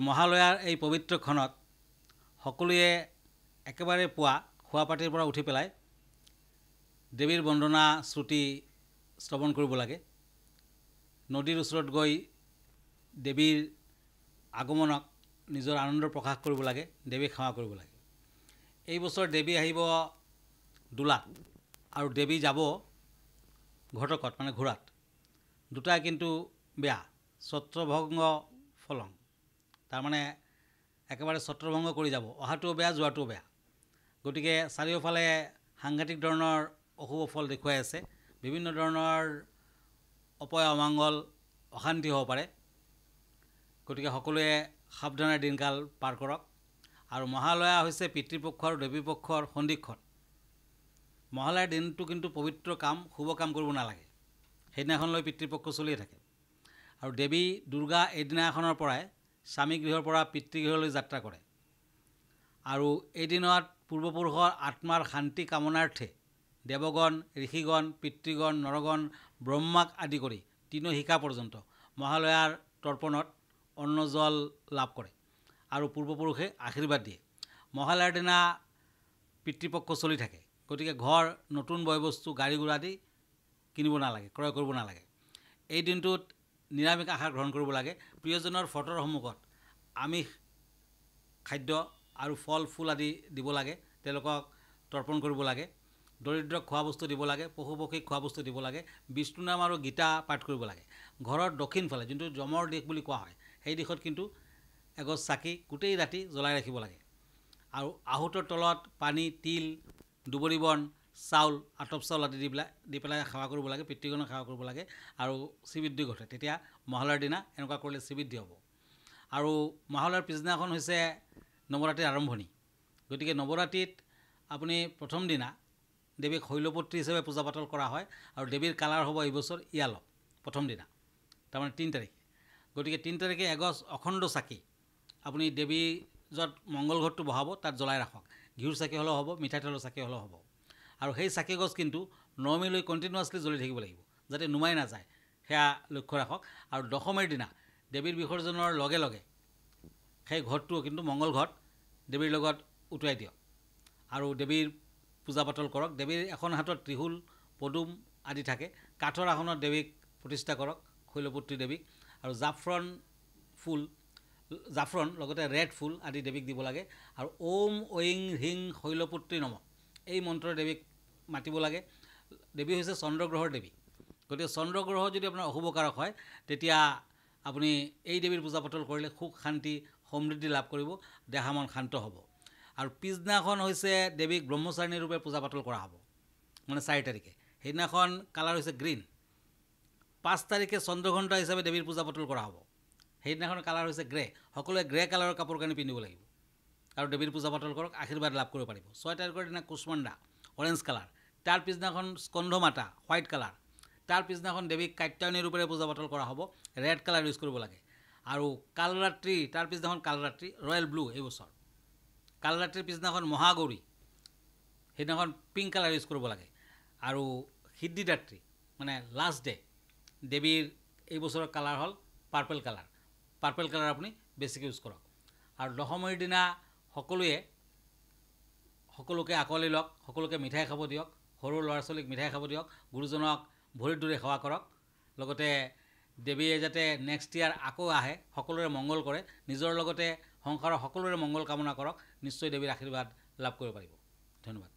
মহালয়াৰ এই পবিত্ৰ ক্ষণত সকলোৱে একেবাৰে পুৱা খোৱা পাতিৰ পৰা উঠি পেলাই দেৱীৰ বন্দনা শ্ৰুতি শ্ৰৱণ কৰিব লাগে। নদীৰ ওচৰত গৈ দেৱীৰ আগমনক নিজৰ আনন্দ প্ৰকাশ কৰিব লাগে, দেৱীক সেৱা কৰিব লাগে। এই বছৰ দেৱী আহিব দোলাত আৰু দেৱী যাব ঘটকত মানে ঘোঁৰাত। দুটাই কিন্তু বেয়া, ছত্ৰভংগ ফলং, তাৰমানে একেবাৰে ছত্ৰভংগ কৰি যাব, অহাটোও বেয়া যোৱাটোও বেয়া। গতিকে চাৰিওফালে সাংঘাতিক ধৰণৰ অশুভ ফল দেখুৱাই আছে, বিভিন্ন ধৰণৰ অপয় অমংগল অশান্তি হ'ব পাৰে। গতিকে সকলোৱে সাৱধানে দিনকাল পাৰ কৰক। আৰু মহালয়া হৈছে পিতৃপক্ষ আৰু দেৱীপক্ষৰ সন্ধিক্ষণ। মহালয়াৰ দিনটো কিন্তু পবিত্ৰ কাম শুভ কাম কৰিব নালাগে, সেইদিনাখনলৈ পিতৃপক্ষ চলিয়ে থাকে। আৰু দেৱী দুৰ্গা এইদিনাখনৰ পৰাই স্বামীগৃহৰ পৰা পিতৃগৃহলৈ যাত্ৰা কৰে। আৰু এইদিনত পূৰ্বপুৰুষৰ আত্মাৰ শান্তি কামনাৰ্থে দেৱগণ, ঋষিগণ, পিতৃগণ, নৰগণ, ব্ৰহ্মাক আদি কৰি তিনিশিখা পৰ্যন্ত মহালয়াৰ তৰ্পণত অন্ন জল লাভ কৰে আৰু পূৰ্বপুৰুষে আশীৰ্বাদ দিয়ে। মহালয়াৰ দিনা পিতৃপক্ষ চলি থাকে, গতিকে ঘৰ, নতুন বয়বস্তু, গাড়ী ঘোঁৰা আদি কিনিব নালাগে, ক্ৰয় কৰিব নালাগে। এই দিনটোত নিৰামিষ আহাৰ গ্ৰহণ কৰিব লাগে। প্ৰিয়জনৰ ফটোৰ সন্মুখত আমিষ খাদ্য আৰু ফল ফুল আদি দিব লাগে, তেওঁলোকক তৰ্পণ কৰিব লাগে। দৰিদ্ৰক খোৱা বস্তু দিব লাগে, পশু পক্ষীক খোৱা বস্তু দিব লাগে। বিষ্ণু নাম আৰু গীতা পাঠ কৰিব লাগে। ঘৰৰ দক্ষিণ ফালে, যোনটো যমৰ দিশ বুলি কোৱা হয়, সেই দিশত কিন্তু এগছ চাকি গোটেই ৰাতি জ্বলাই ৰাখিব লাগে। আৰু আহুতৰ তলত পানী, তিল, দুবৰি বন, চাউল, আতপ চাউল আদি দি পেলাই সেৱা কৰিব লাগে, পিতৃগণক সেৱা কৰিব লাগে আৰু শ্ৰীবৃদ্ধি ঘটে। তেতিয়া মহালয়াৰ দিনা এনেকুৱা কৰিলে শ্ৰীবৃদ্ধি হ'ব। আৰু মহালয়াৰ পিছদিনাখন হৈছে নৱৰাত্ৰিৰ আৰম্ভণি। গতিকে নৱৰাত্ৰিত আপুনি প্ৰথম দিনা দেৱীক শৈলপুত্ৰী হিচাপে পূজা পাতল কৰা হয়। আৰু দেৱীৰ কালাৰ হ'ব এইবছৰ ইয়ালক প্ৰথম দিনা, তাৰমানে 3 তাৰিখে। গতিকে 3 তাৰিখে এগছ অখণ্ড চাকি আপুনি দেৱী য'ত মংগল ঘটটো বহাব তাত জ্বলাই ৰাখক। ঘিউৰ চাকি হ'লেও হ'ব, মিঠাতেলৰ চাকি হ'লেও হ'ব। আৰু সেই চাকি গছ কিন্তু 9 মেলৈ কণ্টিনিউৱাছলি জ্বলি থাকিব লাগিব, যাতে নুমাই নাযায়, সেয়া লক্ষ্য ৰাখক। আৰু দশমীৰ দিনা দেৱীৰ বিসৰ্জনৰ লগে লগে সেই ঘটটোও কিন্তু মংগল ঘট দেৱীৰ লগত উটুৱাই দিয়ক আৰু দেৱীৰ পূজা পাতল কৰক। দেৱীৰ এখন হাতত ত্ৰিশূল, পদুম আদি থাকে। কাঠৰ আসনত দেৱীক প্ৰতিষ্ঠা কৰক, শৈলপুত্ৰী দেৱীক। আৰু জাফৰন লগতে ৰেড ফুল আদি দেৱীক দিব লাগে। আৰু ওম ঐং হ্ৰীং শৈলপুত্ৰী নম এই মন্ত্ৰৰ দেৱীক মাতিব লাগে। দেৱী হৈছে চন্দ্ৰগ্ৰহৰ দেৱী। গতিকে চন্দ্ৰগ্ৰহ যদি আপোনাৰ অশুভকাৰক হয়, তেতিয়া আপুনি এই দেৱীৰ পূজা পাতল কৰিলে সুখ, শান্তি, সমৃদ্ধি লাভ কৰিব, দেহা মন শান্ত হ'ব। আৰু পিছদিনাখন হৈছে দেৱীক ব্ৰহ্মচাৰিণী ৰূপে পূজা পাতল কৰা হ'ব, মানে 4 তাৰিখে। সেইদিনাখন কালাৰ হৈছে গ্ৰীণ। 5 তাৰিখে চন্দ্ৰঘণ্টা হিচাপে দেৱীৰ পূজা পাতল কৰা হ'ব, সেইদিনাখন কালাৰ হৈছে গ্ৰে। সকলোৱে গ্ৰে কালাৰৰ কাপোৰ কানি পিন্ধিব লাগিব আৰু দেৱীৰ পূজা পাতল কৰক, আশীৰ্বাদ লাভ কৰিব পাৰিব। 6 তাৰিখৰ দিনা কুষ্মাণ্ডা অৰেঞ্জ কালাৰ। তাৰ পিছদিনাখন স্কন্ধ মাতা হোৱাইট কালাৰ। তাৰ পিছদিনাখন দেৱীক কাত্যায়নী ৰূপেৰে পূজা পাতল কৰা হ'ব, ৰেড কালাৰ ইউজ কৰিব লাগে। আৰু কালৰাত্ৰি, তাৰ পিছদিনাখন কালৰাত্ৰি ৰয়েল ব্লু এইবছৰ। কালৰাত্ৰিৰ পিছদিনাখন মহাগৌৰী, সেইদিনাখন পিংক কালাৰ ইউজ কৰিব লাগে। আৰু সিদ্ধিদাত্ৰী মানে লাষ্ট ডে দেৱীৰ এইবছৰৰ কালাৰ হ'ল পাৰ্পল কালাৰ। পাৰ্পল কালাৰ আপুনি বেছিকৈ ইউজ কৰক। আৰু দশমীৰ দিনা সকলোকে আঁকোৱালি লওক, সকলোকে মিঠাই খাব দিয়ক, সৰু ল'ৰা ছোৱালীক মিঠাই খাব দিয়ক, গুৰুজনক ভৰিত ধৰি সেৱা কৰক। লগতে দেৱীয়ে যাতে নেক্সট ইয়াৰ আকৌ আহে, সকলোৰে মংগল কৰে, নিজৰ লগতে সংসাৰৰ সকলোৰে মংগল কামনা কৰক, নিশ্চয় দেৱীৰ আশীৰ্বাদ লাভ কৰিব পাৰিব। ধন্যবাদ।